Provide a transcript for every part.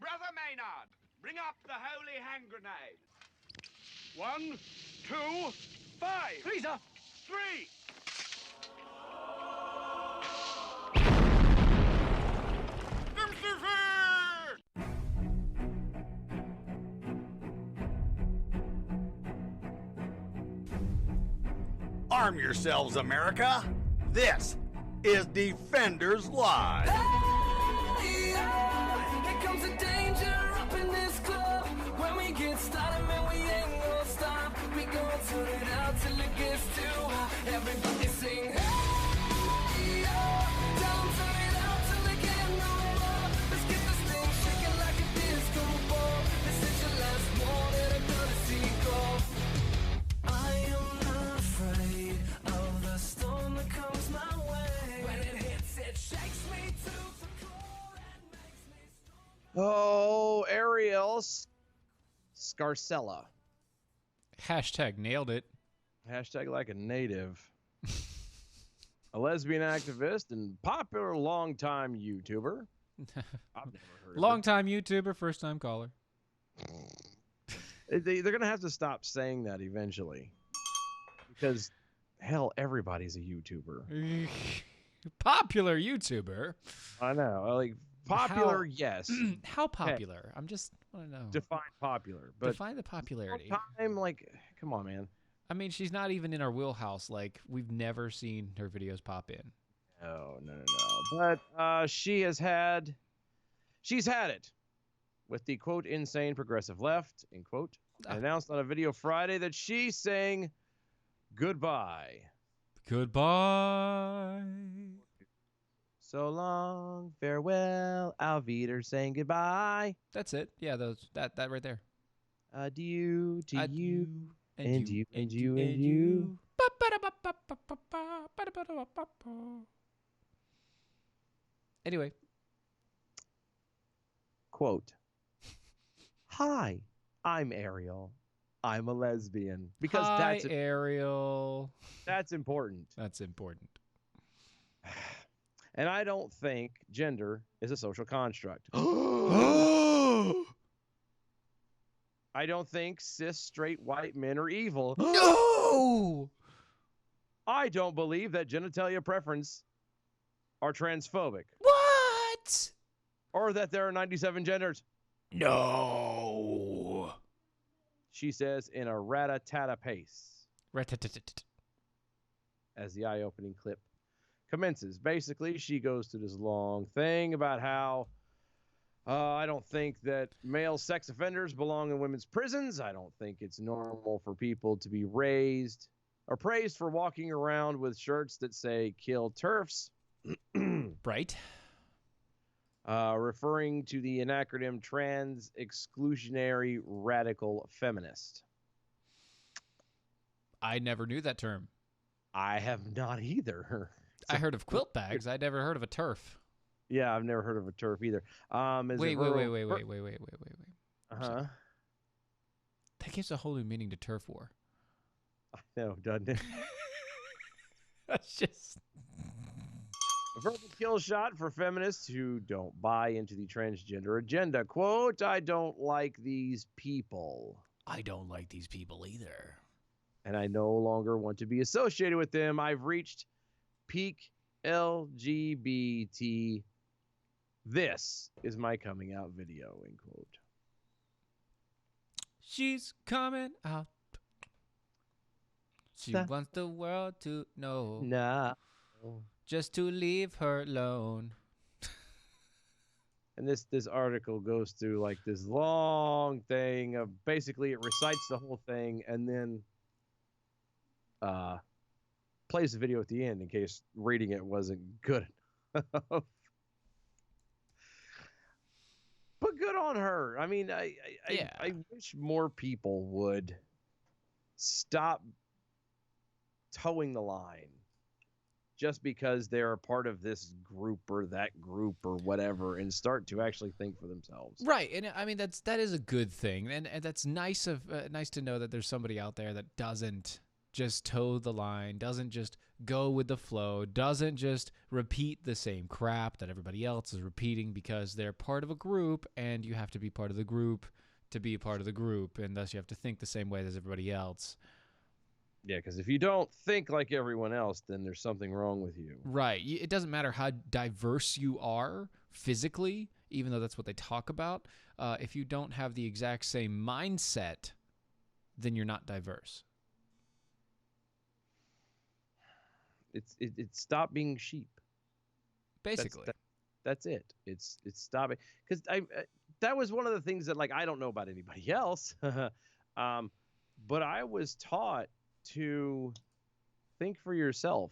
Brother Maynard, bring up the holy hand grenade. 1, 2, 5. Freezer! 3. Lucifer! Arm yourselves, America. This is Defenders Live. Hey, yeah. Here comes the danger up in this club. When we get started, man, we ain't gonna stop. We gonna turn it out till it gets too hot. Everybody sing, hey, yeah. Tell 'em turn it out till they can't no more. Let's get this thing shaking like a disco ball. This is your last warning, a courtesy call. I am not afraid of the storm that comes my way. When it hits, it shakes me to the core and makes me strong. Oh, Ariel Scarcella. Hashtag nailed it. Hashtag like a native. A lesbian activist and popular longtime YouTuber. I've never heard of Long-time YouTuber, first-time caller. it. They're going to have to stop saying that eventually. Because, hell, everybody's a YouTuber. Popular YouTuber. I know. Like, popular, How- yes. How popular? I'm just want to know. Define popular. But Define the popularity. time, like, come on, man. I mean, she's not even in our wheelhouse. Like, we've never seen her videos pop in. No. But she's had it with the, quote, insane progressive left, end quote, and announced on a video Friday that she's saying goodbye. Goodbye. So long, farewell, auf Wiedersehen, saying goodbye. That's it. Yeah, that right there. Adieu to you, and you, you, and you, and you. Anyway, Quote, hi, I'm Ariel. I'm a lesbian. Because hi, Ariel. that's important. That's important. And I don't think gender is a social construct. I don't think cis straight white men are evil. No! I don't believe that genitalia preference are transphobic What? or that there are 97 genders. No. She says in a rat-a-tat-a pace Rat-tat-tat-tat. as the eye-opening clip commences. Basically, she goes through this long thing about how I don't think that male sex offenders belong in women's prisons. I don't think it's normal for people to be raised or praised for walking around with shirts that say kill TERFs. Right. Referring to the acronym trans exclusionary radical feminist. I never knew that term. I have not either. I heard of quilt bags. I never heard of a turf. Yeah, I've never heard of a TERF either. Wait. Uh-huh. That gives a whole new meaning to turf war. I know, doesn't it? That's just... A verbal kill shot for feminists who don't buy into the transgender agenda. Quote, I don't like these people. I don't like these people either. And I no longer want to be associated with them. I've reached peak LGBT. This is my coming out video, end quote. She's coming out. She wants the world to know. Nah. Just to leave her alone. And this article goes through like this long thing of basically it recites the whole thing and then plays the video at the end in case reading it wasn't good enough. But good on her. I mean, I wish more people would stop towing the line just because they're a part of this group or that group or whatever and start to actually think for themselves. Right, and I mean that is a good thing, and that's nice to know that there's somebody out there that doesn't just toe the line, doesn't just go with the flow, doesn't just repeat the same crap that everybody else is repeating because they're part of a group and you have to be part of the group to be a part of the group, and thus you have to think the same way as everybody else. Yeah, because if you don't think like everyone else, then there's something wrong with you. Right. It doesn't matter how diverse you are physically, even though that's what they talk about. If you don't have the exact same mindset, then you're not diverse. It's stop being sheep. Basically. That's it. It's stopping, because that was one of the things that, like, I don't know about anybody else, but I was taught to think for yourself.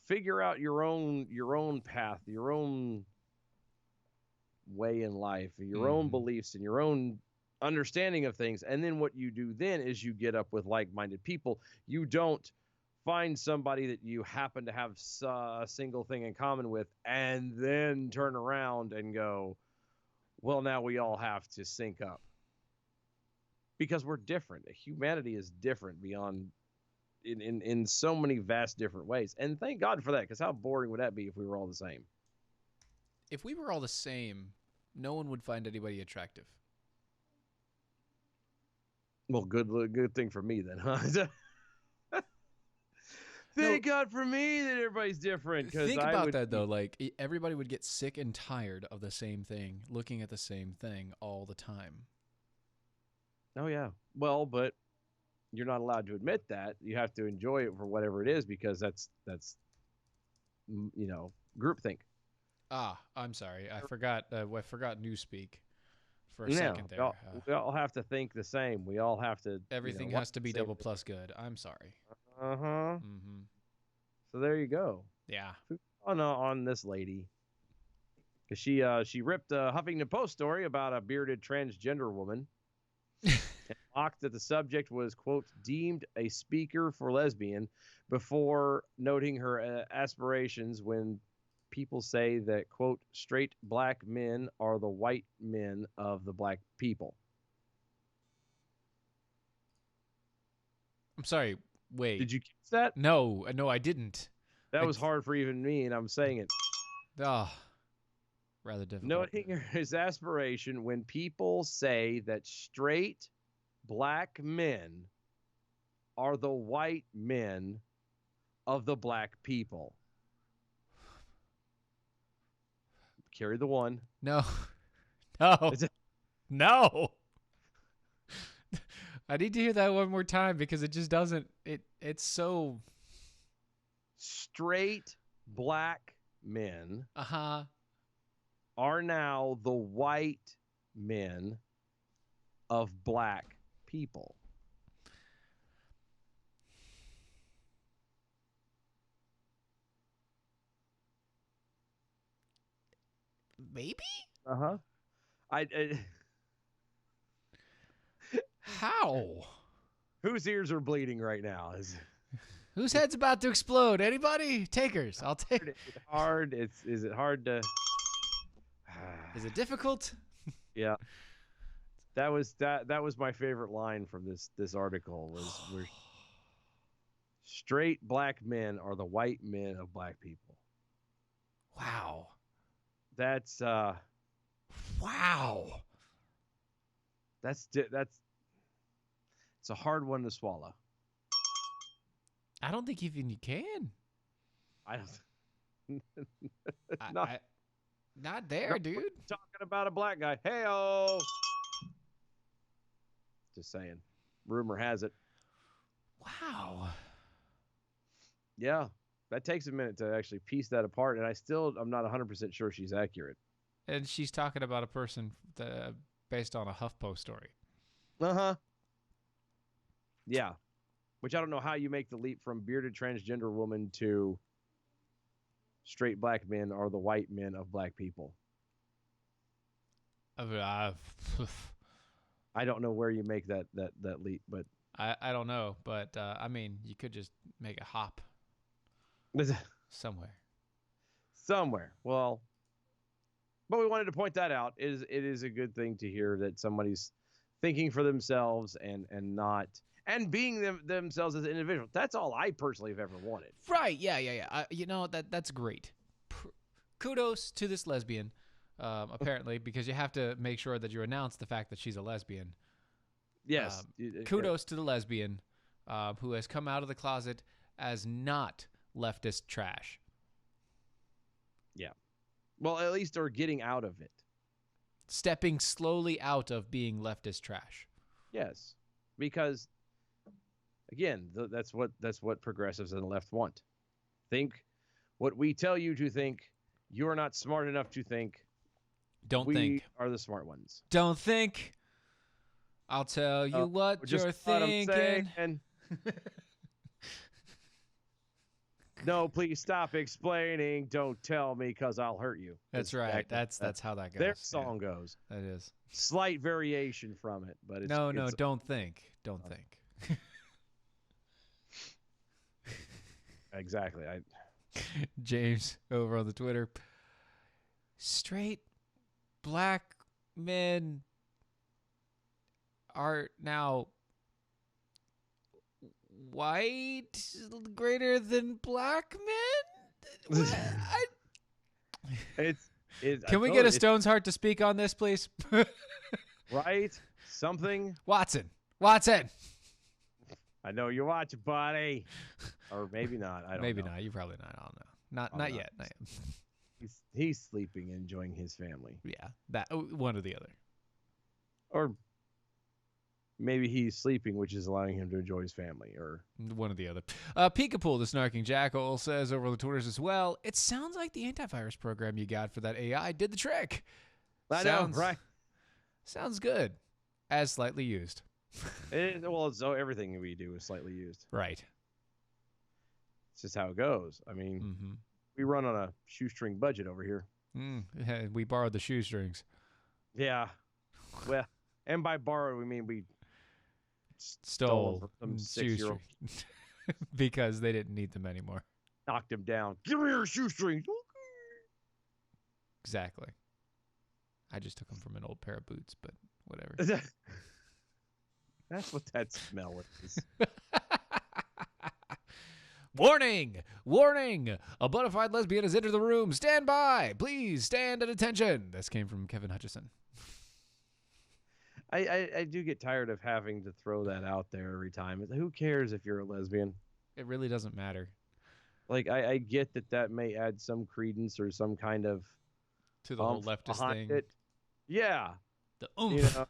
Figure out your own path, your own way in life, your own beliefs, and your own understanding of things. And then what you do then is you get up with like-minded people. You don't find somebody that you happen to have a single thing in common with and then turn around and go, well, now we all have to sync up. Because we're different. Humanity is different beyond in so many vast different ways. And thank God for that, because how boring would that be if we were all the same? If we were all the same, no one would find anybody attractive. Well, good thing for me then, huh? Thank God for me that everybody's different. Think about that, though. Like, everybody would get sick and tired of the same thing, looking at the same thing all the time. Oh, yeah. Well, but you're not allowed to admit that. You have to enjoy it for whatever it is, because that's groupthink. Ah, I'm sorry. I forgot newspeak for a second there. We all have to think the same. We all have to. Everything has to be double plus good. I'm sorry. Uh-huh. Mm-hmm. So there you go. Yeah. On this lady, because she ripped a Huffington Post story about a bearded transgender woman. And mocked that the subject was, quote, deemed a speaker for lesbian, before noting her aspirations when people say that, quote, straight black men are the white men of the black people. I'm sorry. Wait. Did you catch that? No, I didn't. That was hard for even me, and I'm saying it. Ah, rather difficult. Noting his aspiration when people say that straight black men are the white men of the black people. Carry the one. No. Is it- No. I need to hear that one more time, because it just doesn't. It's so. Straight black men Uh-huh. are now the white men of black people. Maybe? Uh-huh. I How? whose ears are bleeding right now? Whose head's about to explode? Anybody? Takers. I'll take. Is it hard? Is it hard to? Is it difficult? Yeah. That was my favorite line from this article, was where straight black men are the white men of black people. Wow. That's Wow. it's a hard one to swallow. I don't think even you can. I don't. Not there, dude. Talking about a black guy. Hey-oh. Just saying. Rumor has it. Wow. Yeah. That takes a minute to actually piece that apart, and I'm not 100% sure she's accurate. And she's talking about a person based on a HuffPo story. Uh-huh. Yeah. Which I don't know how you make the leap from bearded transgender woman to straight black men are the white men of black people. I don't know where you make that leap, but I don't know, but I mean, you could just make a hop somewhere. Somewhere. Well, but we wanted to point that out. It is a good thing to hear that somebody's thinking for themselves and not and being themselves as an individual. That's all I personally have ever wanted. Right? Yeah. You know that's great. Kudos to this lesbian, apparently, because you have to make sure that you announce the fact that she's a lesbian. Yes. Kudos to the lesbian who has come out of the closet as not leftist trash. Yeah. Well, at least they're getting out of it. Stepping slowly out of being leftist trash. Yes, because again, that's what progressives and the left want. Think what we tell you to think. You're not smart enough to think. Don't we think. Are the smart ones. Don't think. I'll tell you what just you're what I'm thinking. saying. No, please stop explaining. Don't tell me because I'll hurt you. That's right. That's how that goes. Their song goes. That is. Slight variation from it, but it's No, don't think. Don't think. Exactly. James over on the Twitter. Straight black men are now white greater than black men? Can we get a Stone's Heart to speak on this, please? Right? Something. Watson. I know you watch, buddy. Or maybe not. I don't know. Maybe not. You probably not. I don't know. Not yet. Not yet. He's sleeping, enjoying his family. Yeah. That one or the other. Or maybe he's sleeping, which is allowing him to enjoy his family. Or one or the other. Peekapool, the snarking jackal, says over the Twitters as well, it sounds like the antivirus program you got for that AI did the trick. I know, right? Sounds good. As slightly used. So everything we do is slightly used. Right. It's just how it goes. I mean, we run on a shoestring budget over here. We borrowed the shoestrings. Yeah. Well, and by borrowed, we mean we stole some 6-year-old. Because they didn't need them anymore. Knocked him down. Give me your shoestrings. Exactly. I just took them from an old pair of boots, but whatever. That's what that smell is. Warning! Warning! A bona fide lesbian has entered the room. Stand by! Please stand at attention. This came from Kevin Hutchison. I do get tired of having to throw that out there every time. Who cares if you're a lesbian? It really doesn't matter. Like, I get that may add some credence or some kind of to the whole leftist thing. It. Yeah. The oomph. You know,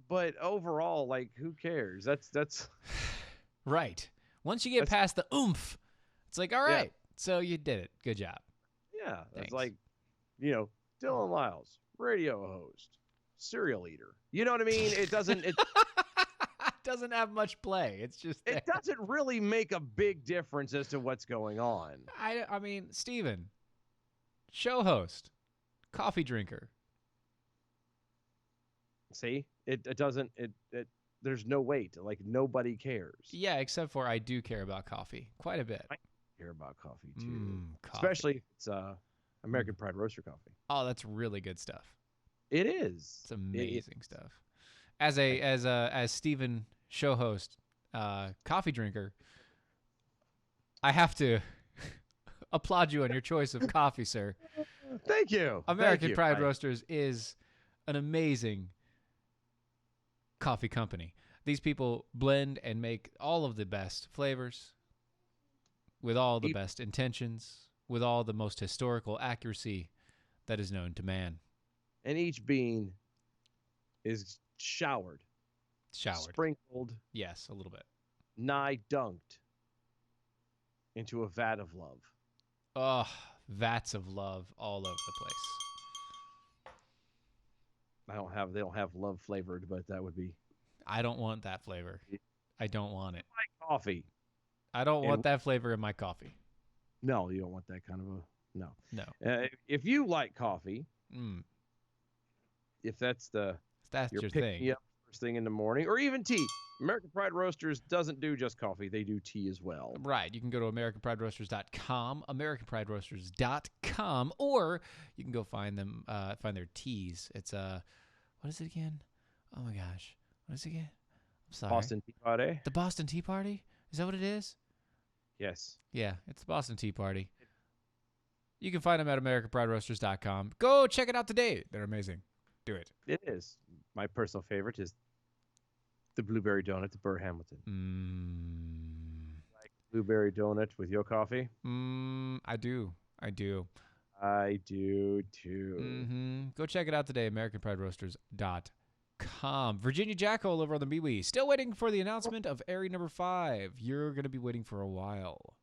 but overall, like, who cares? That's right. Once you get past the oomph, it's like, all right, so you did it. Good job. Yeah. Thanks. It's like, Dylan Lyles, radio host, serial eater. You know what I mean? It doesn't. It doesn't have much play. It's just there. It doesn't really make a big difference as to what's going on. I mean, Steven, show host, coffee drinker. See, it doesn't. There's no weight. Like, nobody cares. Yeah, except for I do care about coffee quite a bit. I care about coffee too, coffee. Especially if it's American Pride Roaster coffee. Oh, that's really good stuff. It is. It's amazing stuff. As Steven, show host, coffee drinker, I have to applaud you on your choice of coffee, sir. Thank you. American Pride Roasters is an amazing coffee company. These people blend and make all of the best flavors with all the best intentions, with all the most historical accuracy that is known to man. And each bean is showered. Sprinkled. Yes, a little bit. Nigh dunked into a vat of love. Oh, vats of love all over the place. They don't have love flavored, but that would be. I don't want that flavor. I don't want it. Like coffee. I don't want that flavor in my coffee. No, you don't want that kind of a no. No. If you like coffee, if that's your thing. Me up first thing in the morning, or even tea. American Pride Roasters doesn't do just coffee; they do tea as well. Right. You can go to AmericanPrideRoasters.com, AmericanPrideRoasters.com, or you can go find them, find their teas. It's what is it again? Oh my gosh, What is it again? I'm sorry. Boston Tea Party. The Boston Tea Party? Is that what it is? Yes. Yeah, it's the Boston Tea Party. You can find them at AmericanPrideRoasters.com. Go check it out today. They're amazing. Do it. It is. My personal favorite is the blueberry donut, the Burr Hamilton. Blueberry donut with your coffee? I do. I do too. Go check it out today, AmericanPrideRoasters.com. Virginia Jackal over on the MeWe. Still waiting for the announcement of Airy number 5. You're going to be waiting for a while.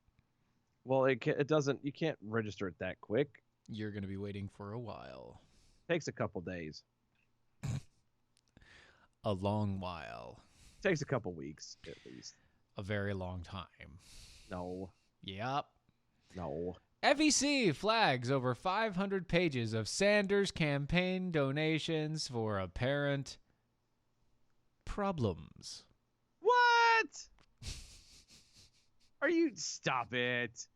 Well, it doesn't. You can't register it that quick. You're going to be waiting for a while. Takes a couple days. A long while. Takes a couple weeks at least. A very long time. No. Yep. No. FEC flags over 500 pages of Sanders campaign donations for apparent problems. What? Are you? Stop it.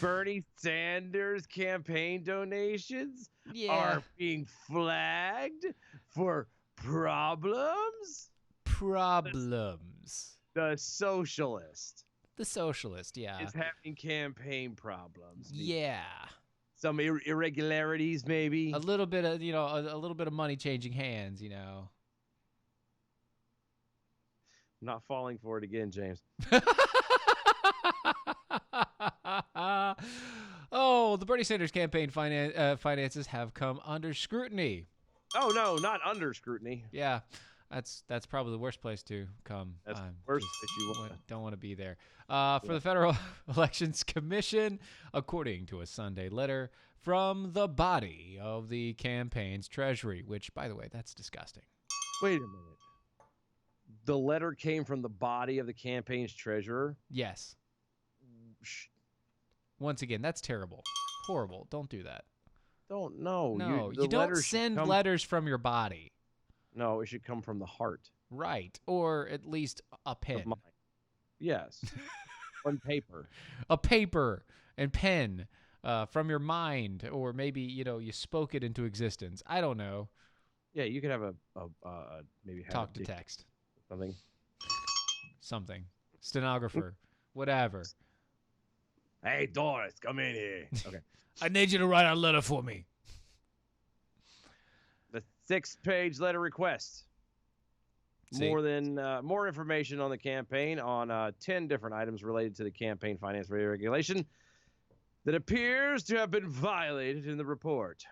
Bernie Sanders campaign donations are being flagged for problems? Problems. The socialist. The socialist, yeah. Is having campaign problems. Yeah. Some irregularities, maybe. A little bit of, a little bit of money changing hands, I'm not falling for it again, James. Oh, the Bernie Sanders campaign finances have come under scrutiny. Oh, no, not under scrutiny. Yeah. That's probably the worst place to come. That's the worst place you want. Don't want to be there. For the Federal Elections Commission, according to a Sunday letter from the body of the campaign's treasury, which, by the way, that's disgusting. Wait a minute. The letter came from the body of the campaign's treasurer? Yes. Once again, that's terrible. Horrible. Don't do that. Don't know. No, you don't send letters from your body. No, it should come from the heart. Right. Or at least a pen. Yes. On paper. A paper and pen from your mind. Or maybe, you spoke it into existence. I don't know. Yeah, you could have maybe have talk to text. Something. Stenographer. Whatever. Hey, Doris, come in here. Okay. I need you to write a letter for me. The 6-page letter request. More information on the campaign on 10 different items related to the campaign finance regulation that appears to have been violated in the report.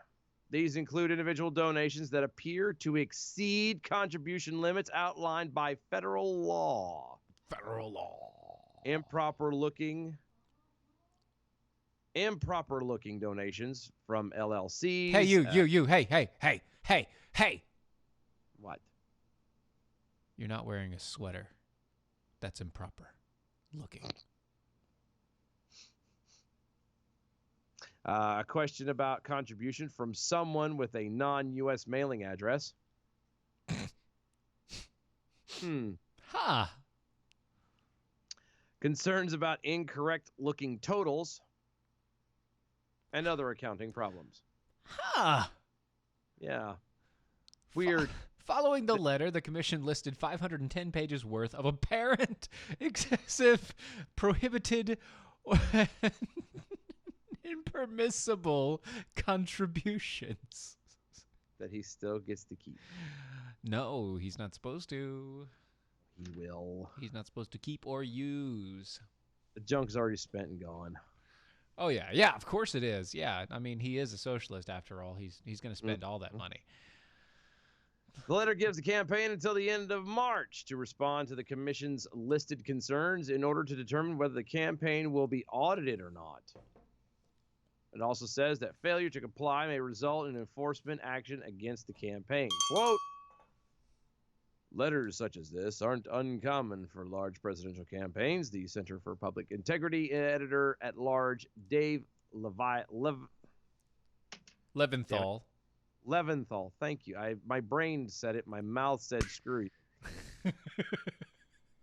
These include individual donations that appear to exceed contribution limits outlined by federal law. Federal law. Improper looking donations from LLCs. Hey, you, hey. What? You're not wearing a sweater. That's improper looking. A question about contribution from someone with a non-U.S. mailing address. Concerns about incorrect looking totals and other accounting problems. Yeah. Weird. Following the letter, the commission listed 510 pages worth of apparent, excessive, prohibited, impermissible contributions that he still gets to keep. No, he's not supposed to. He will. He's not supposed to keep or use. The junk's already spent and gone. Oh yeah, of course it is. Yeah, I mean he is a socialist after all. He's going to spend all that money. The letter gives the campaign until the end of March to respond to the commission's listed concerns in order to determine whether the campaign will be audited or not. It also says that failure to comply may result in enforcement action against the campaign. Quote, letters such as this aren't uncommon for large presidential campaigns. The Center for Public Integrity editor-at-large Dave Leventhal. Leventhal, thank you. My brain said it. My mouth said screw you.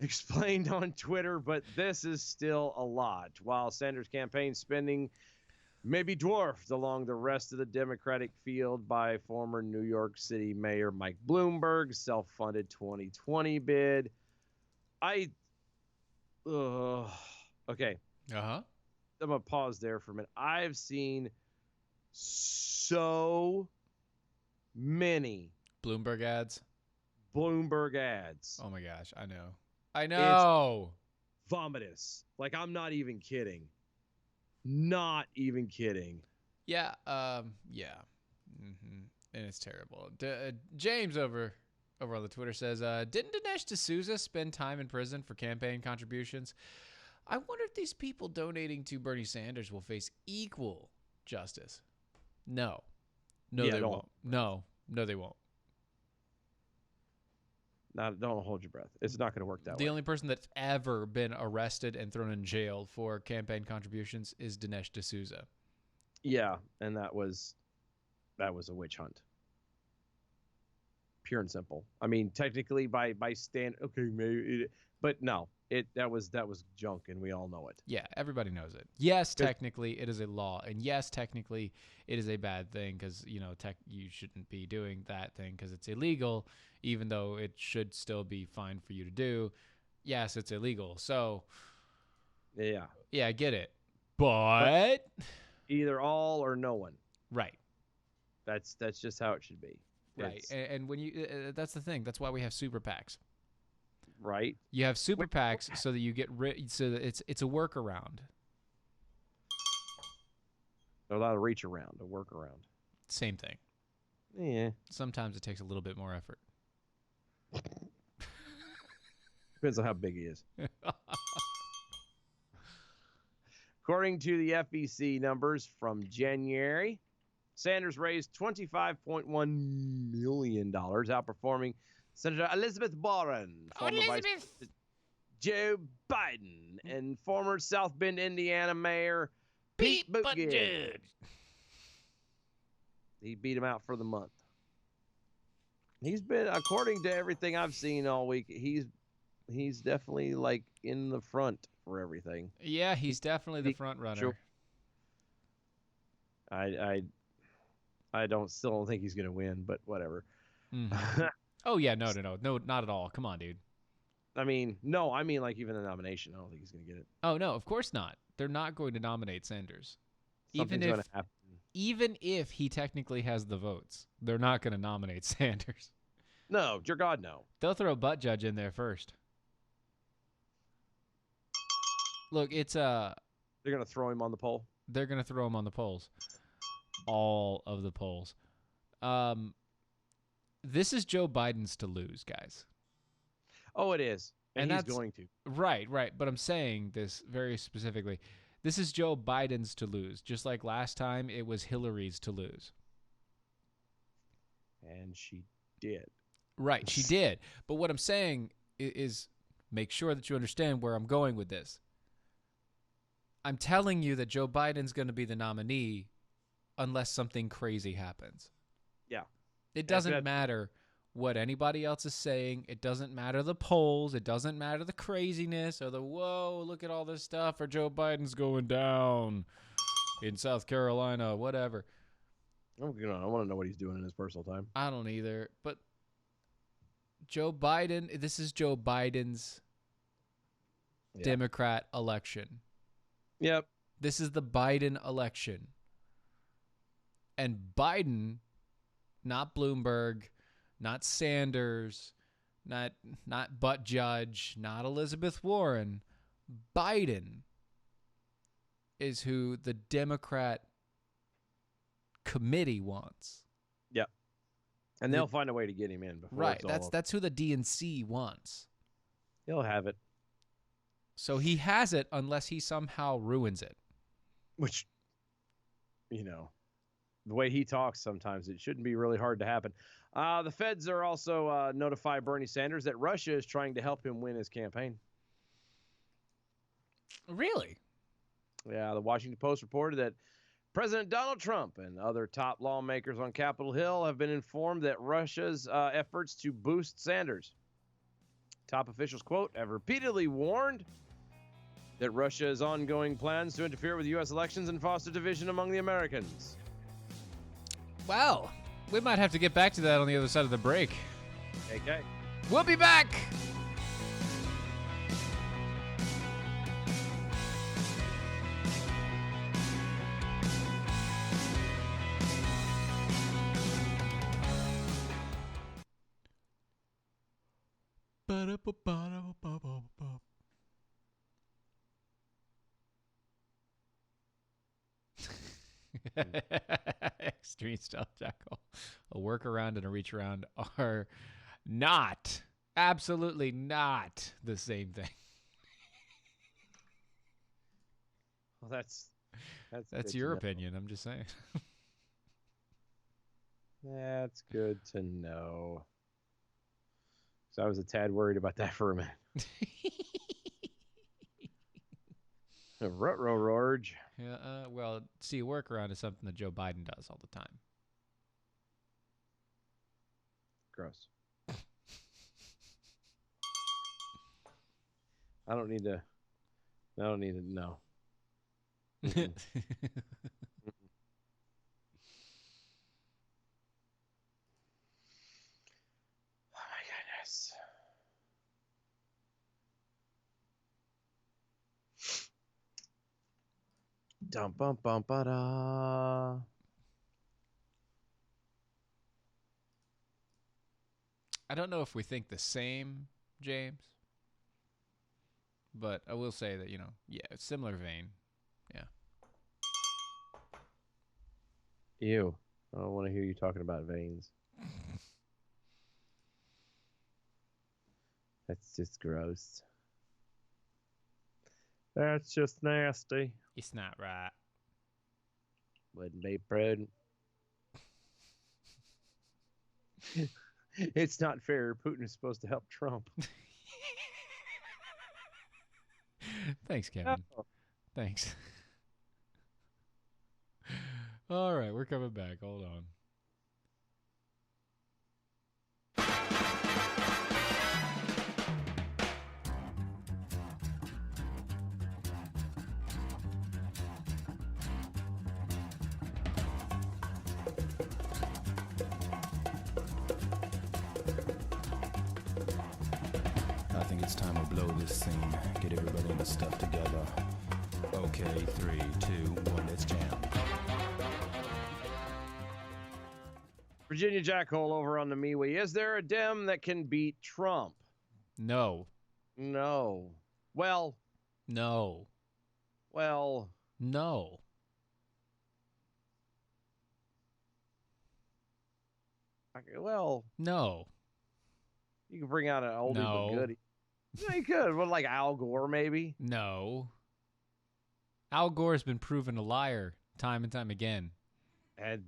Explained on Twitter, but this is still a lot. While Sanders' campaign spending may be dwarfed along the rest of the Democratic field by former New York City Mayor Mike Bloomberg's self-funded 2020 bid. Okay. Uh-huh. I'm going to pause there for a minute. I've seen so many Bloomberg ads. Bloomberg ads. Oh my gosh, I know. I know. Vomitous. Like, I'm not even kidding. Not even kidding. Yeah. Yeah. And it's terrible. James over on the Twitter says, didn't Dinesh D'Souza spend time in prison for campaign contributions? I wonder if these people donating to Bernie Sanders will face equal justice. No. No, Yeah, they don't. won't. No, they won't. Don't hold your breath. It's not going to work that way. The only person that's ever been arrested and thrown in jail for campaign contributions is Dinesh D'Souza. Yeah, and that was a witch hunt. Pure and simple. I mean, technically by okay, maybe, but no, that was junk, and we all know it. Yeah, everybody knows it. Yes, technically it is a law, and yes, technically it is a bad thing because you shouldn't be doing that thing because it's illegal, even though it should still be fine for you to do. Yes, it's illegal. So Yeah. I get it, but Either all or no one. right. That's just how it should be. Right, It's- and when you that's the thing. That's why we have super PACs. right. You have super PACs so that you get so that it's a workaround. They're allowed to reach around, to work around. Same thing. Yeah. Sometimes it takes a little bit more effort. Depends on how big he is. According to the FEC numbers from January, Sanders raised $25.1 million, outperforming Senator Elizabeth Warren, former Vice President Joe Biden, and former South Bend, Indiana Mayor Pete Buttigieg. He beat him out for the month. He's been, according to everything I've seen all week, he's definitely like in the front for everything. Yeah, he's definitely the front runner. Sure. I still don't think he's gonna win, but whatever. Mhm. Oh yeah, no, not at all. Come on, dude. I mean like even the nomination, I don't think he's gonna get it. Oh no, of course not. They're not going to nominate Sanders. Something's gonna happen. Even if he technically has the votes, they're not going to nominate Sanders. No, dear God, no. They'll throw Buttigieg in there first. Look, it's They're gonna throw him on the poll. they're going to throw him on the polls. All of the polls. This is Joe Biden's to lose, guys. Oh, it is, and he's that's going to. Right. But I'm saying this very specifically. This is Joe Biden's to lose, just like last time it was Hillary's to lose. And she did. Right, she did. But what I'm saying is make sure that you understand where I'm going with this. I'm telling you that Joe Biden's going to be the nominee unless something crazy happens. Yeah. It doesn't matter what anybody else is saying. It doesn't matter the polls. It doesn't matter the craziness or the, whoa, look at all this stuff, or Joe Biden's going down in South Carolina, whatever. I want to know what he's doing in his personal time. I don't either. But Joe Biden, this is Joe Biden's Democrat election. Yep. This is the Biden election. And Biden, not Bloomberg, not Sanders, not Buttigieg, not Elizabeth Warren. Biden is who the Democrat committee wants. Yep. And they'll find a way to get him in before Right. it's all over. That's who the DNC wants. He'll have it. So he has it unless he somehow ruins it. Which, the way he talks sometimes, it shouldn't be really hard to happen. The feds are also notify Bernie Sanders that Russia is trying to help him win his campaign. Really? Yeah, the Washington Post reported that President Donald Trump and other top lawmakers on Capitol Hill have been informed that Russia's efforts to boost Sanders. Top officials, quote, have repeatedly warned that Russia has ongoing plans to interfere with U.S. elections and foster division among the Americans. Well, we might have to get back to that on the other side of the break. Okay. We'll be back. Extreme Stealth Jackal, a workaround and a reach around are not, absolutely not the same thing. Well, that's That's good your to know. opinion. I'm just saying. That's good to know. So I was a tad worried about that for a minute. Rutro Rorge. Yeah, well, see, a workaround is something that Joe Biden does all the time. Gross. I don't need to know. Mm-mm. Oh my goodness. Dum bum bum ba da. I don't know if we think the same, James. But I will say that, yeah, it's similar vein. Yeah. Ew. I don't want to hear you talking about veins. That's just gross. That's just nasty. It's not right. Wouldn't be prudent. It's not fair. Putin is supposed to help Trump. Thanks, Kevin. Oh. Thanks. All right, we're coming back. Hold on. I think it's time to blow this scene. Get everybody in the stuff together. Okay, 3, 2, 1, let's jam. Virginia Jackhole over on the MeWe. Is there a Dem that can beat Trump? No. No. Well. No. Okay, well. No. You can bring out an oldie No. but goodie. Yeah, you could. What, like Al Gore, maybe? No. Al Gore's been proven a liar time and time again. And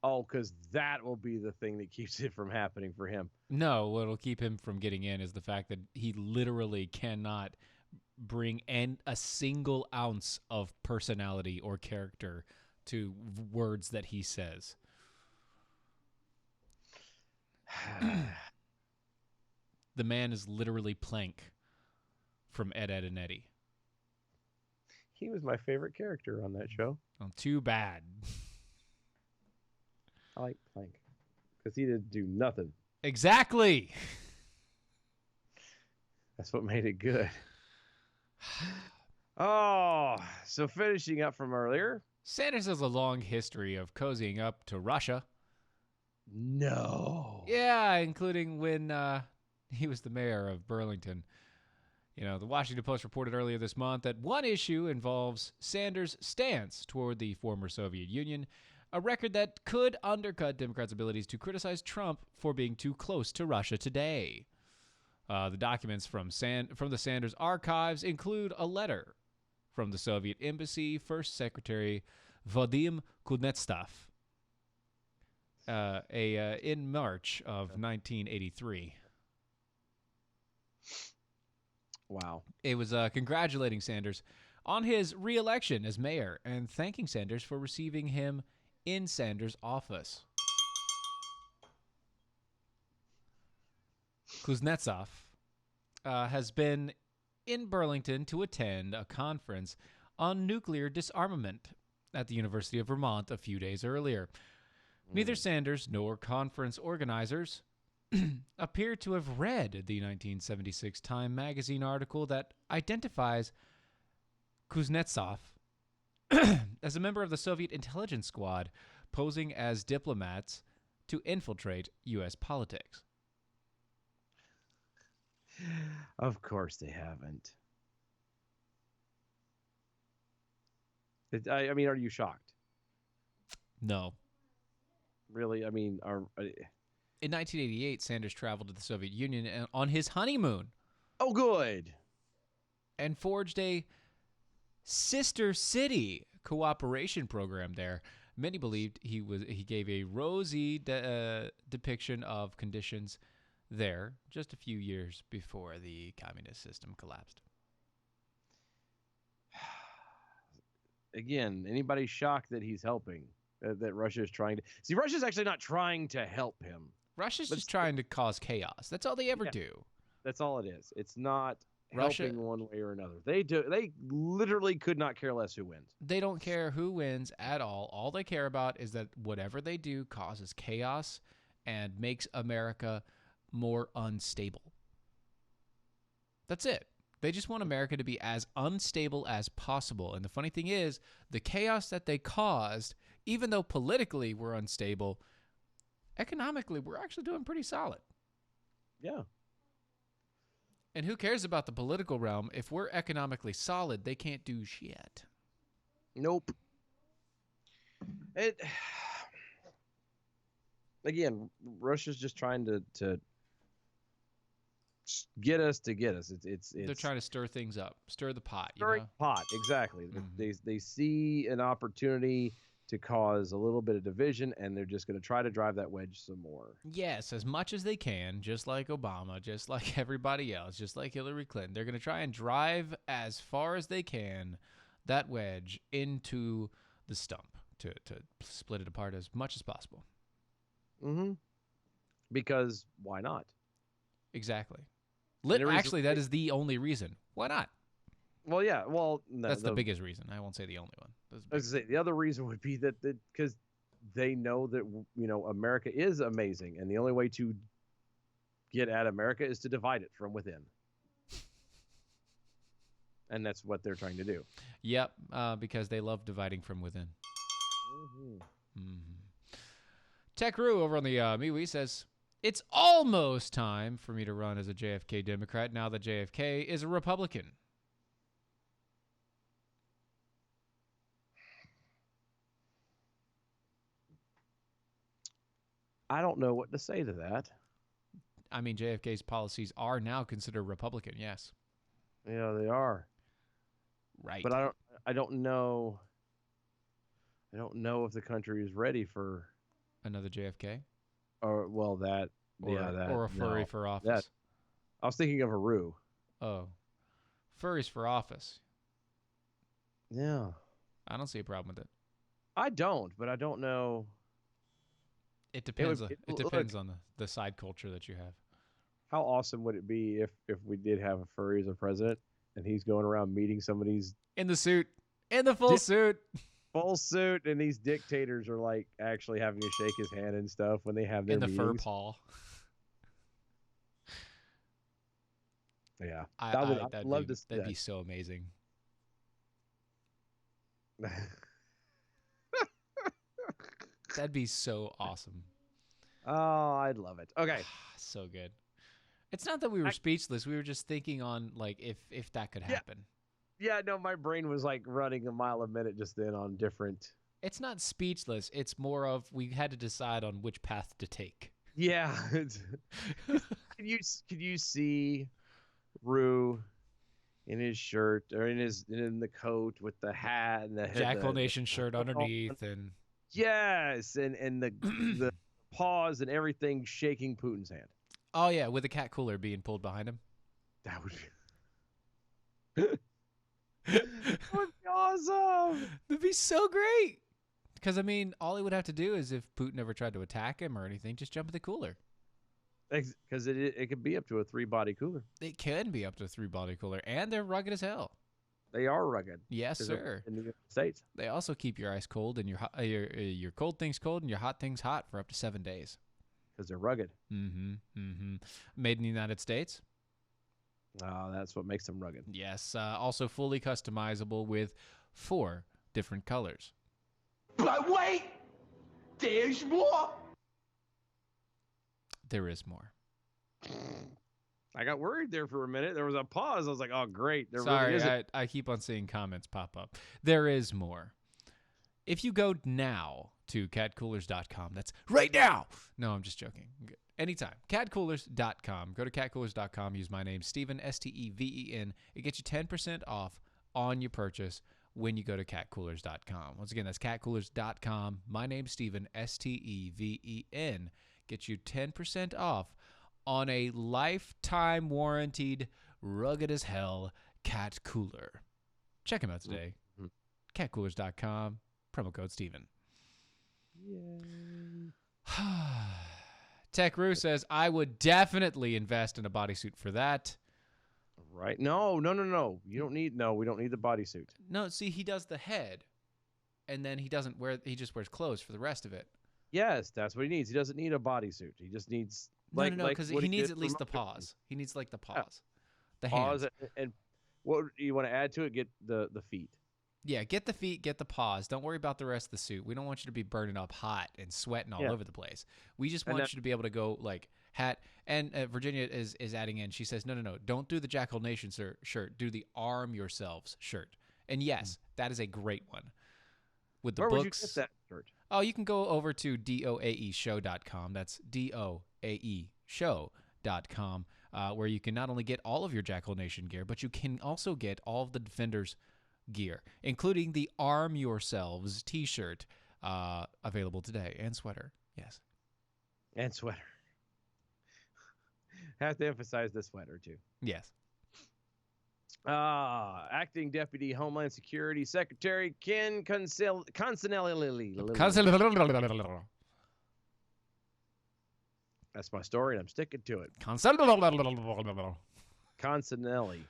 because that will be the thing that keeps it from happening for him. No, what'll keep him from getting in is the fact that he literally cannot bring a single ounce of personality or character to words that he says. The man is literally Plank from Ed, Edd and Eddy. He was my favorite character on that show. Well, too bad. I like Plank because he didn't do nothing. Exactly. That's what made it good. Oh, so finishing up from earlier. Sanders has a long history of cozying up to Russia. No. Yeah, including when he was the mayor of Burlington. The Washington Post reported earlier this month that one issue involves Sanders' stance toward the former Soviet Union, a record that could undercut Democrats' abilities to criticize Trump for being too close to Russia today. The documents from the Sanders archives include a letter from the Soviet Embassy First Secretary Vadim Kuznetsov in March of 1983. Wow. It was congratulating Sanders on his re-election as mayor and thanking Sanders for receiving him in Sanders' office. Kuznetsov has been in Burlington to attend a conference on nuclear disarmament at the University of Vermont a few days earlier. Neither Sanders nor conference organizers appear to have read the 1976 Time magazine article that identifies Kuznetsov as a member of the Soviet intelligence squad posing as diplomats to infiltrate U.S. politics. Of course they haven't. I mean, are you shocked? No. Really? I mean, In 1988, Sanders traveled to the Soviet Union on his honeymoon oh, good. and forged a sister city cooperation program there. Many believed he gave a rosy depiction of conditions there just a few years before the communist system collapsed. Again, anybody shocked that he's helping? That Russia is trying to see? Russia's actually not trying to help him. Russia's just trying to cause chaos. That's all they ever do. That's all it is. It's not Russia- helping one way or another. They literally could not care less who wins. They don't care who wins at all. All they care about is that whatever they do causes chaos and makes America more unstable. That's it. They just want America to be as unstable as possible. And the funny thing is, the chaos that they caused, even though politically we're unstable, economically we're actually doing pretty solid. Yeah. And who cares about the political realm? If we're economically solid, they can't do shit. Nope. Again, Russia's just trying to get us. It's They're trying to stir things up, stir the pot. You stirring know? pot, exactly. Mhm. They see an opportunity to cause a little bit of division, and they're just going to try to drive that wedge some more. Yes, as much as they can, just like Obama, just like everybody else, just like Hillary Clinton. They're going to try and drive as far as they can that wedge into the stump to split it apart as much as possible. Mm-hmm. Because why not? Exactly. And the reason- Actually, that is the only reason. Why not? Well, yeah. Well, no, That's the biggest reason. I won't say the only one. That's the I was gonna say, the other reason would be that because they know that America is amazing, and the only way to get at America is to divide it from within, and that's what they're trying to do. Yep, because they love dividing from within. Tech Roo over on the MeWe says, it's almost time for me to run as a JFK Democrat now that JFK is a Republican. I don't know what to say to that. I mean, JFK's policies are now considered Republican, yes. Yeah, they are. Right. But I don't know. I don't know if the country is ready for Another JFK? or that Or a furry for office? that. I was thinking of a Roo. Oh. Furries for office. Yeah. I don't see a problem with it. I don't, but I don't know. It depends. would- It look- depends on the side culture that you have. How awesome would it be if we did have a furry as a president and he's going around meeting some of these In the suit. In the full suit. full suit, and these dictators are like actually having to shake his hand and stuff when they have their In the fur meetings. paw. Yeah, I'd I'd love to see That'd be that. so amazing. That'd be so awesome. Oh, I'd love it. Okay. So good. It's not that we were speechless. We were just thinking on like if that could Yeah. happen. Yeah, no, my brain was like running a mile a minute just then on different. It's not speechless. It's more of we had to decide on which path to take. Yeah. Can you see Rue in his shirt or in the coat with the hat and the Jackal the- Nation shirt underneath and Yes, and the paws and everything shaking Putin's hand. oh yeah, with a cat cooler being pulled behind him. That would that would be awesome. That'd be so great. Because I mean, all he would have to do is if Putin ever tried to attack him or anything, just jump in the cooler. Because it could be up to a 3-body cooler. It can be up to a 3-body cooler, and they're rugged as hell. They are rugged. Yes, 'cause they're sir. In the United States. They also keep your ice cold and your cold things cold and your hot things hot for up to 7 days. Because they're rugged. Mm-hmm. Mm-hmm. Made in the United States. That's what makes them rugged. Yes. Also fully customizable with 4 different colors. But wait! There's more! There is more. I got worried there for a minute. There was a pause. I was like, oh, great. There Sorry, really isn't. I keep on seeing comments pop up. There is more. If you go now to catcoolers.com, that's right now. No, I'm just joking. Anytime. Catcoolers.com. Go to catcoolers.com. Use my name, Steven, Steven. It gets you 10% off on your purchase when you go to catcoolers.com. Once again, that's catcoolers.com. My name's Steven, Steven. Gets you 10% off on a lifetime warranted, rugged as hell cat cooler. Check them out today. Catcoolers.com. Promo code Steven. Tech Roo says, I would definitely invest in a bodysuit for that. Right. No. You don't need, we don't need the bodysuit. No, see, he does the head, and then he just wears clothes for the rest of it. Yes, that's what he needs. He doesn't need a bodysuit. He just needs, No, because he needs at least the paws. He needs, like, the paws. The hands. Paws, and what you want to add to it, get the feet. Yeah, get the feet, get the paws. Don't worry about the rest of the suit. We don't want you to be burning up hot and sweating all over the place. We just want you to be able to go, like, hat. And Virginia is adding in. She says, no. Don't do the Jackal Nation shirt. Do the Arm Yourselves shirt. And yes, that is a great one. With the Where books. would you get that shirt? Oh, you can go over to doaeshow.com. That's doaeshow.com, where you can not only get all of your Jackal Nation gear, but you can also get all of the Defenders gear, including the Arm Yourselves t-shirt, available today, and sweater. Yes. And sweater. Have to emphasize the sweater, too. Yes. Acting Deputy Homeland Security Secretary Ken Consinelli. That's my story, and I'm sticking to it. Consinelli.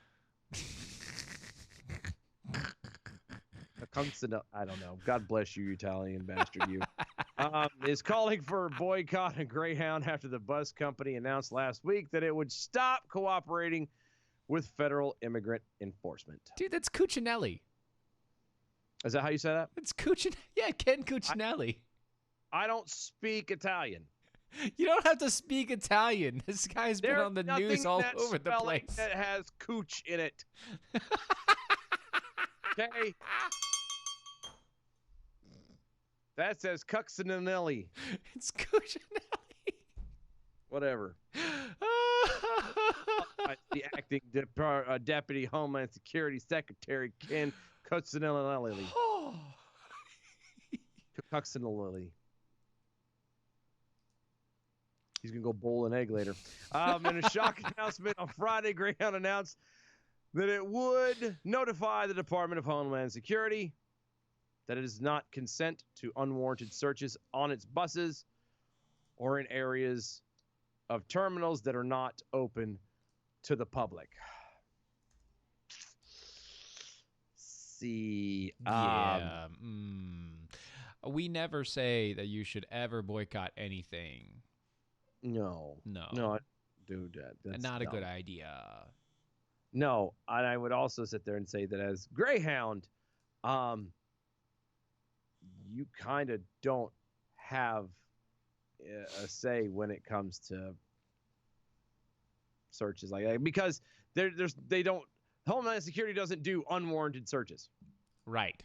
I don't know. God bless you, Italian bastard, you. Is calling for a boycott of Greyhound after the bus company announced last week that it would stop cooperating with federal immigrant enforcement. Dude, that's Cuccinelli. Is that how you say that? It's Cuccinelli. Yeah, Ken Cuccinelli. I don't speak Italian. You don't have to speak Italian. This guy's been on the news all over the place. That has cooch in it. Okay. That says Cuccinelli. It's Cuccinelli. Whatever. The acting Deputy Homeland Security Secretary Ken Cuccinelli. Cuccinelli. He's going to go bowl an egg later. In a shock announcement on Friday, Greyhound announced that it would notify the Department of Homeland Security that it does not consent to unwarranted searches on its buses or in areas of terminals that are not open to the public. See. Yeah. We never say that you should ever boycott anything. No, dude, that's not a good idea. No, and I would also sit there and say that as Greyhound, you kind of don't have a say when it comes to searches like that, because Homeland Security doesn't do unwarranted searches. Right.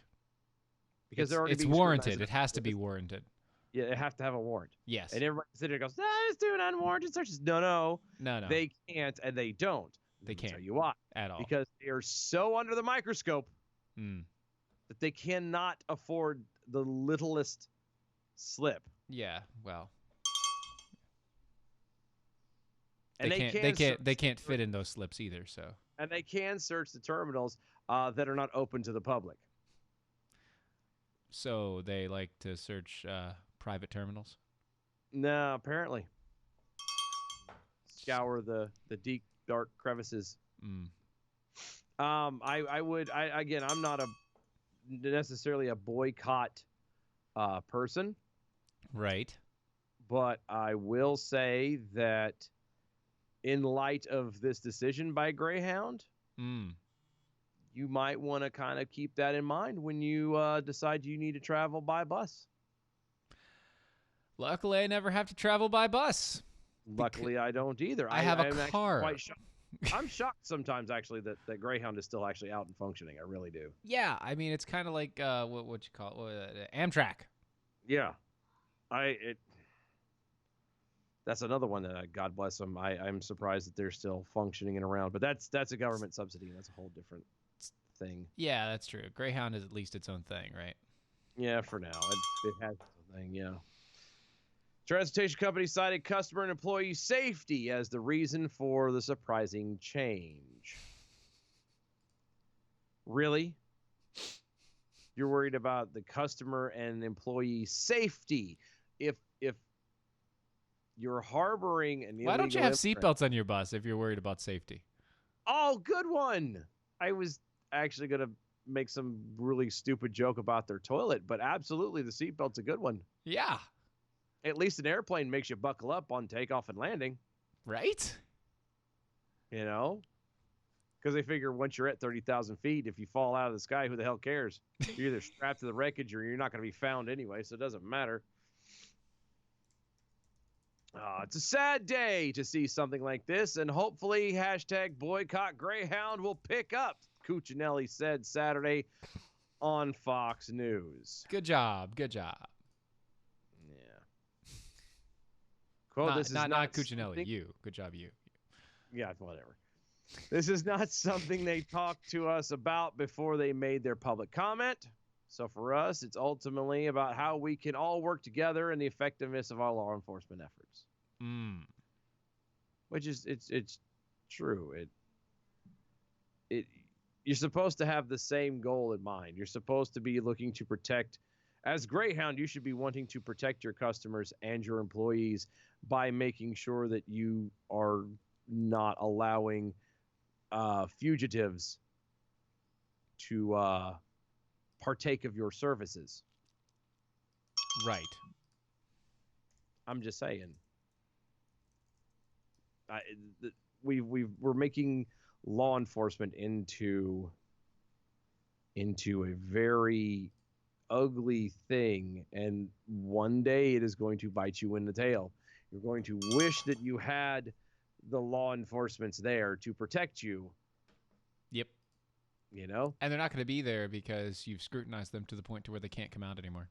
Because it's warranted. It has to be warranted. Yeah, it has to have a warrant. Yes. And everybody sits there and goes, it's doing unwarranted searches. No. They can't, and they don't. They can't. Tell you why. At all. Because they are so under the microscope that they cannot afford the littlest slip. Yeah, well. And they can't fit in those slips either, so. And they can search the terminals that are not open to the public. So they like to search private terminals? No, apparently. scour the deep dark crevices. Mm. Again, I'm not necessarily a boycott person, Right. but I will say that in light of this decision by Greyhound, Mm. you might want to kind of keep that in mind when you decide you need to travel by bus. Luckily, I never have to travel by bus. Luckily, I don't either. I have a I'm actually car. quite shocked. I'm shocked sometimes, actually, that Greyhound is still actually out and functioning. I really do. Yeah, I mean, it's kind of like what you call it, Amtrak. Yeah, that's another one that God bless them. I'm surprised that they're still functioning and around, but that's a government subsidy, and that's a whole different thing. Yeah, that's true. Greyhound is at least its own thing, right? Yeah, for now, it has its own thing. Yeah. Transportation company cited customer and employee safety as the reason for the surprising change. Really? You're worried about the customer and employee safety. If you're harboring an Why don't you have illegal seatbelts on your bus if you're worried about safety? Oh, good one. I was actually going to make some really stupid joke about their toilet, but absolutely the seatbelt's a good one. Yeah. At least an airplane makes you buckle up on takeoff and landing, Right? you know? Because they figure once you're at 30,000 feet, if you fall out of the sky, who the hell cares? You're either strapped to the wreckage or you're not going to be found anyway, so it doesn't matter. It's a sad day to see something like this, and hopefully hashtag boycott Greyhound will pick up, Cuccinelli said Saturday on Fox News. Good job. Good job. Yeah. Quote, this is not Cuccinelli. something- You. Good job, you. Yeah, whatever. This is not something they talked to us about before they made their public comment. So for us, it's ultimately about how we can all work together and the effectiveness of our law enforcement efforts. Mm. Which is it's true. You're supposed to have the same goal in mind. You're supposed to be looking to protect. As Greyhound, you should be wanting to protect your customers and your employees by making sure that you are not allowing fugitives to partake of your services. Right. I'm just saying. We're making law enforcement into a very ugly thing, and one day it is going to bite you in the tail. You're going to wish that you had the law enforcement there to protect you. Yep. You know? And they're not going to be there because you've scrutinized them to the point to where they can't come out anymore.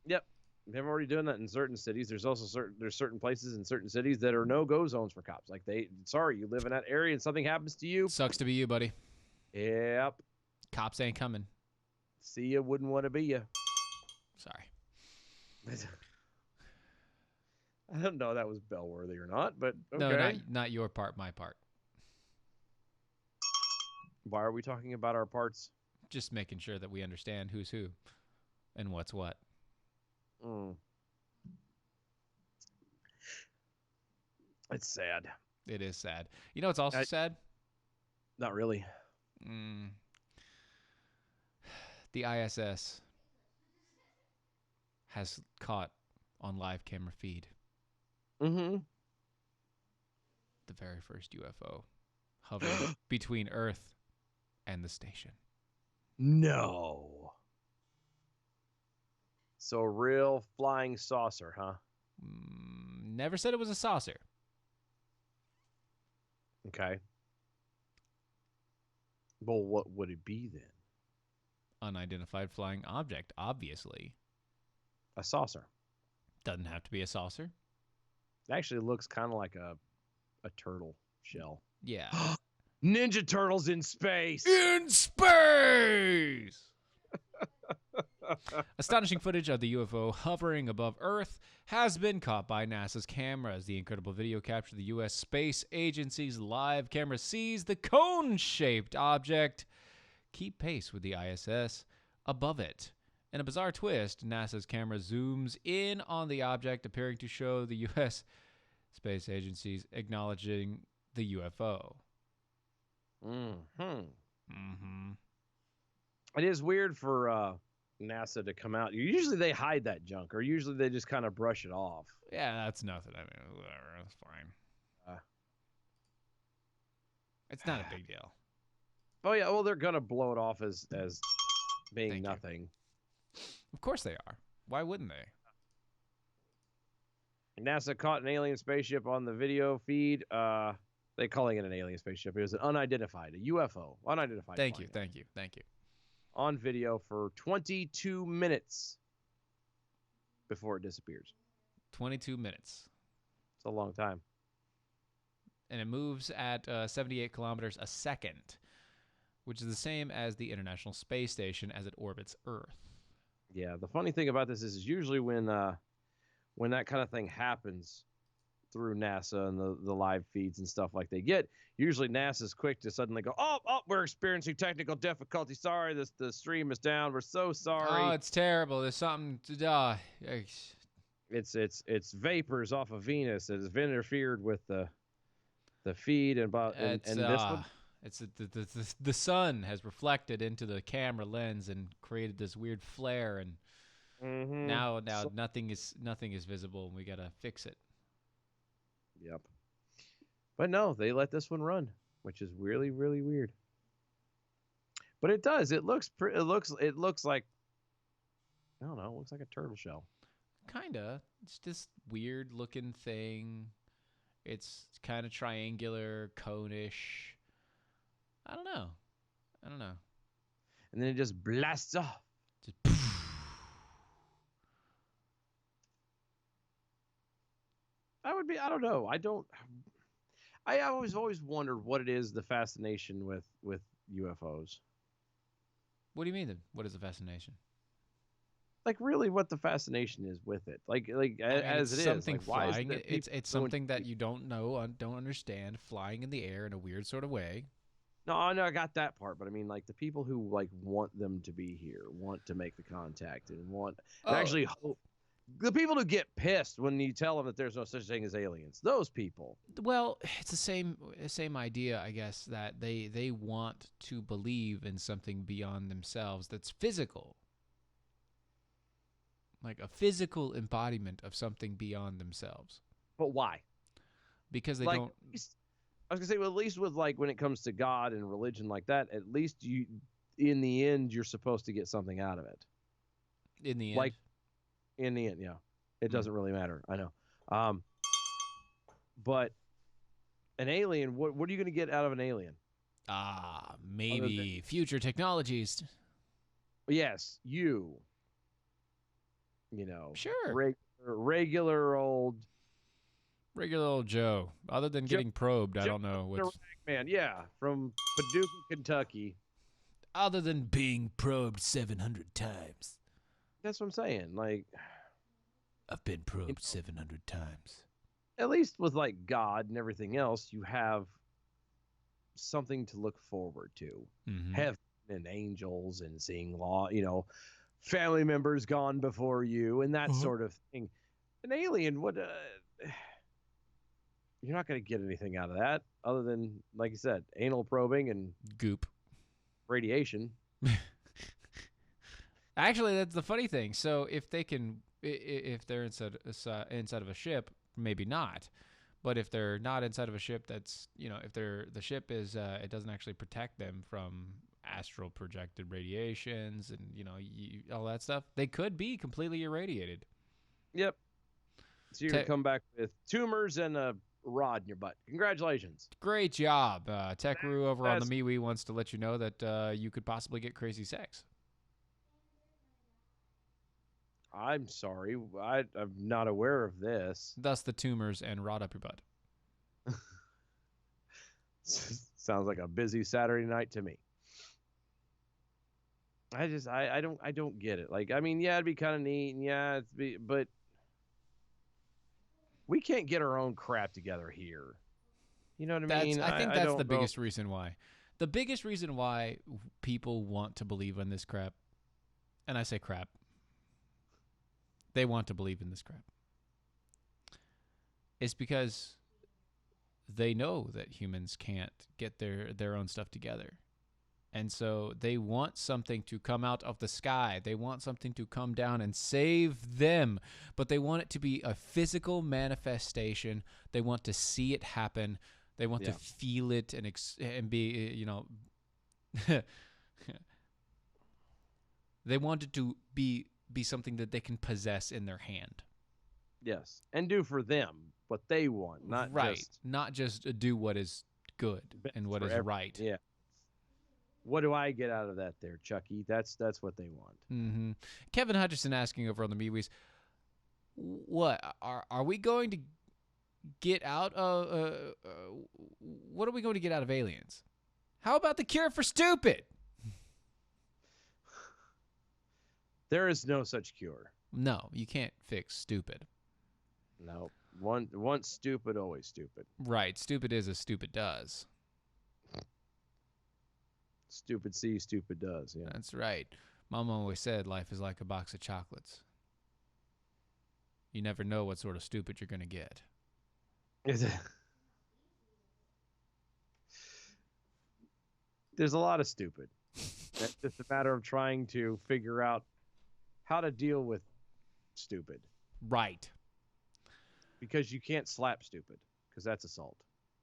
Yep. They've already done that in certain cities. There's also certain places in certain cities that are no-go zones for cops. Like sorry, you live in that area and something happens to you. Sucks to be you, buddy. Yep. Cops ain't coming. See ya, wouldn't want to be ya. Sorry. I don't know if that was bellworthy or not, but okay. No, not your part, my part. Why are we talking about our parts? Just making sure that we understand who's who and what's what. It's sad. It is sad. You know what's also sad? Not really. The ISS has caught on live camera feed Mm-hmm. the very first UFO hovering between Earth and the station. No. So a real flying saucer, huh? Never said it was a saucer. Okay. Well, what would it be then? Unidentified flying object, obviously. A saucer. Doesn't have to be a saucer. It actually looks kind of like a turtle shell. Yeah. Ninja Turtles in space! In space! Astonishing footage of the UFO hovering above Earth has been caught by NASA's cameras. The incredible video captured the U.S. Space Agency's live camera sees the cone-shaped object keep pace with the ISS above it. In a bizarre twist, NASA's camera zooms in on the object, appearing to show the U.S. space agencies acknowledging the UFO. Mm-hmm. It is weird for NASA to come out. Usually they hide that junk, or usually they just kind of brush it off. Yeah, that's nothing. I mean, whatever. That's fine. It's not a big deal. Oh yeah, well they're gonna blow it off as being Thank you. nothing. Of course they are. Why wouldn't they? NASA caught an alien spaceship on the video feed. They calling it an alien spaceship. It was an unidentified, a UFO, unidentified. Thank plane. you. On video for 22 minutes before it disappears. 22 minutes. It's a long time. And it moves at 78 kilometers a second, which is the same as the International Space Station as it orbits Earth. Yeah, the funny thing about this is usually when that kind of thing happens through NASA and the live feeds and stuff like they get, usually NASA's quick to suddenly go, oh, we're experiencing technical difficulty. Sorry, the stream is down. We're so sorry. Oh, it's terrible. There's something to It's vapors off of Venus. It has interfered with the feed and this one. It's the sun has reflected into the camera lens and created this weird flare, and now So- nothing is visible, and we gotta fix it. Yep. But no, they let this one run, which is really, really weird. But it does. It looks like, I don't know, it looks like a turtle shell. Kinda. It's this weird looking thing. It's kind of triangular, cone-ish. I don't know. And then it just blasts off. Just I don't know. I always wondered what it is, the fascination with UFOs. What do you mean? Then? What is the fascination? Like really what the fascination is with it. Like I mean, as it's it is. something Like, why is flying. it that It's people something doing- that you don't know, don't understand, flying in the air in a weird sort of way. No, I got that part, but I mean like the people who like want them to be here, want to make the contact and want and actually hope. The people who get pissed when you tell them that there's no such thing as aliens, those people. Well, it's the same idea, I guess, that they want to believe in something beyond themselves that's physical. Like a physical embodiment of something beyond themselves. But why? Because they Like, don't. I was gonna say, well, at least with like when it comes to God and religion like that, at least you, in the end, you're supposed to get something out of it. In the end. Like, in the end, yeah, it doesn't really matter. I know. But an alien, what are you gonna get out of an alien? Maybe future technologies. Yes, you know, Sure. regular old Regular old Joe. Other than getting probed, I don't know what's. man, yeah, from Paducah, Kentucky. Other than being probed 700 times. That's what I'm saying. Like, I've been probed 700 times. at least with like God and everything else, you have something to look forward to. Mhm. Heaven and angels and seeing family members gone before you and that sort of thing. An alien, you're not going to get anything out of that other than, like you said, anal probing and Goop. radiation. Actually, that's the funny thing. So if they can, if they're inside of a ship, maybe not. But if they're not inside of a ship, that's if the ship is, it doesn't actually protect them from astral projected radiations and all that stuff. They could be completely irradiated. Yep. So you're going to come back with tumors and a rod in your butt. Congratulations. Great job, TechRoo over on the MeWe wants to let you know that you could possibly get crazy sex. I'm sorry. I'm not aware of this. Thus the tumors and rod up your butt. Sounds like a busy Saturday night to me. I don't get it. Like, I mean, yeah, it'd be kind of neat, and but we can't get our own crap together here. You know what I mean? I think that's the biggest reason why. The biggest reason why people want to believe in this crap, and I say crap, they want to believe in this crap, is because they know that humans can't get their own stuff together. And so they want something to come out of the sky. They want something to come down and save them. But they want it to be a physical manifestation. They want to see it happen. They want to feel it and be, you know, they want it to be something that they can possess in their hand. Yes, and do for them what they want, not not just do what is good and what is right. Yeah. What do I get out of that there, Chucky? That's what they want. Mm-hmm. Kevin Hutchison asking over on the MeWe's, what are we going to get out of? What are we going to get out of aliens? How about the cure for stupid? There is no such cure. No, you can't fix stupid. No, once stupid, always stupid. Right, stupid is as stupid does. Stupid sees, stupid does. Yeah, that's right. Mom always said life is like a box of chocolates. You never know what sort of stupid you're going to get. There's a lot of stupid. It's just a matter of trying to figure out how to deal with stupid. Right. Because you can't slap stupid, because that's assault.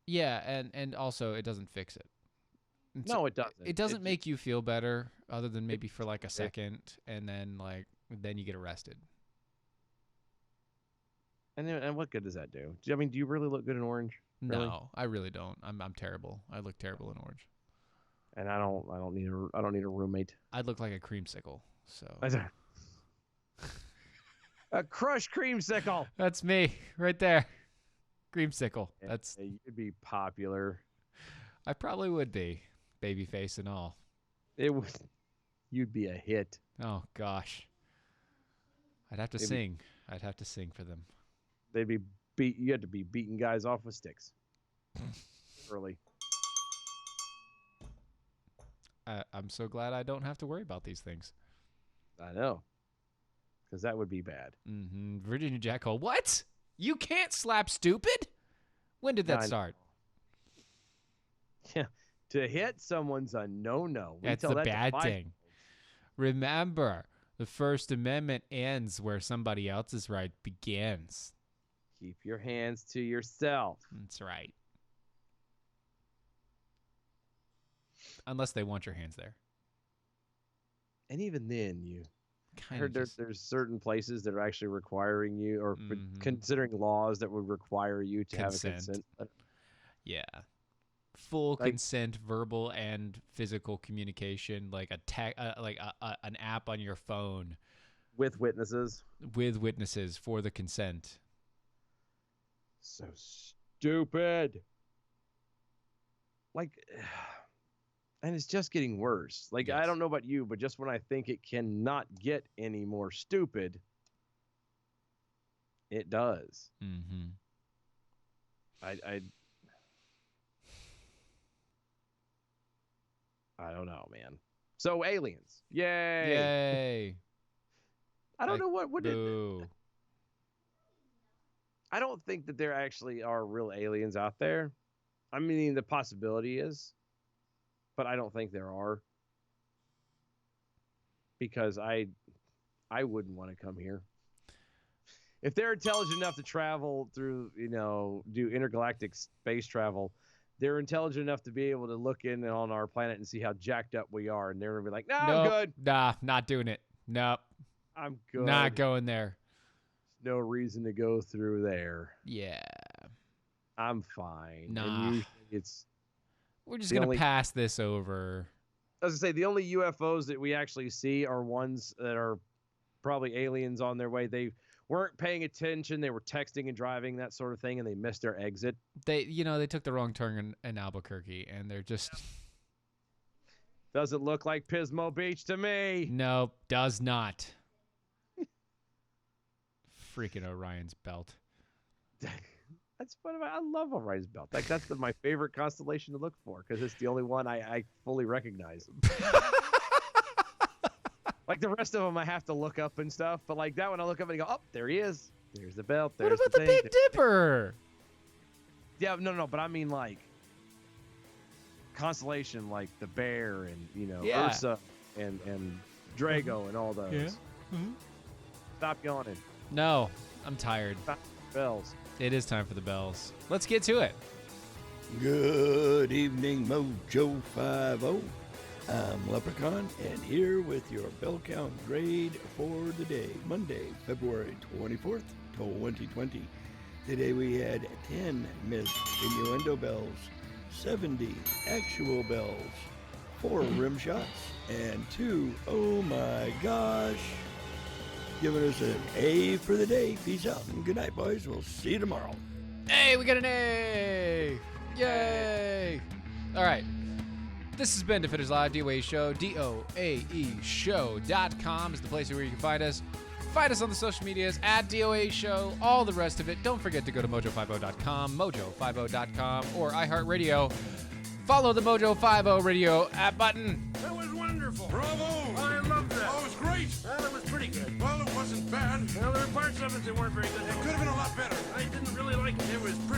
Yeah, and also it doesn't fix it. No, it doesn't. It doesn't make you feel better, other than maybe for like a second, and then you get arrested. And what good does that do? I mean, do you really look good in orange? Really? No, I really don't. I'm terrible. I look terrible in orange. And I don't need a roommate. I'd look like a creamsicle. So a crushed creamsicle. That's me right there. Creamsicle. That's you'd be popular. I probably would be, baby face and all. You'd be a hit. Oh gosh. I'd have to sing. I'd have to sing for them. They'd be you had to be beating guys off with sticks. Early. I'm so glad I don't have to worry about these things. I know. Because that would be bad. Mm-hmm. Virginia Jack Hole. What? You can't slap stupid? When did that start? Yeah. To hit someone's a no-no. That's the bad thing. Remember, the First Amendment ends where somebody else's right begins. Keep your hands to yourself. That's right. Unless they want your hands there. And even then, I heard there's certain places that are actually requiring you or considering laws that would require you to have a consent. Yeah. Full consent, verbal and physical communication, like an app on your phone. With witnesses. With witnesses for the consent. So stupid. And it's just getting worse. Yes. I don't know about you, but just when I think it cannot get any more stupid, it does. Mm-hmm. I don't know, man. So aliens. Yay. Yay. I don't know what did. I don't think that there actually are real aliens out there. I mean, the possibility is, but I don't think there are. Because I wouldn't want to come here. If they're intelligent enough to travel through, do intergalactic space travel, they're intelligent enough to be able to look in on our planet and see how jacked up we are. And they're going to be like, no, nope. I'm good. Nah, not doing it. Nope. I'm good. Not going there. There's no reason to go through there. Yeah. I'm fine. Nah. And we're just going to pass this over. As I say, the only UFOs that we actually see are ones that are probably aliens on their way. They weren't paying attention. They were texting and driving, that sort of thing, and they missed their exit. They took the wrong turn in Albuquerque, and they're just... Doesn't look like Pismo Beach to me. No, does not. Freaking Orion's Belt. That's what I love Orion's Belt. That's my favorite constellation to look for because it's the only one I fully recognize. The rest of them I have to look up and stuff, but that one I look up and I go, oh, there he is. There's the belt. There's what about the Big Dipper? Yeah, no, but I mean like constellation, like the bear and Yeah. Ursa and Drago and all those. Yeah. Stop yawning. No, I'm tired. Stop bells. It is time for the bells. Let's get to it. Good evening, Mojo 50. I'm Leprechaun, and here with your bell count grade for the day, Monday, February 24th, 2020. Today we had 10 missed innuendo bells, 70 actual bells, 4 rim shots, and 2, oh my gosh, giving us an A for the day. Peace out, and good night, boys. We'll see you tomorrow. Hey, we got an A! Yay! All right. This has been Defenders Live, DOA Show. DOAE Show.com is the place where you can find us. Find us on the social medias at DOA Show, all the rest of it. Don't forget to go to mojo50.com, mojo50.com, or iHeartRadio. Follow the Mojo50 Radio app button. That was wonderful. Bravo! I loved that. Oh, it was great. Well, it was pretty good. Well, it wasn't bad. Well, there were parts of it that weren't very good. It could have been a lot better. I didn't really like it. It was pretty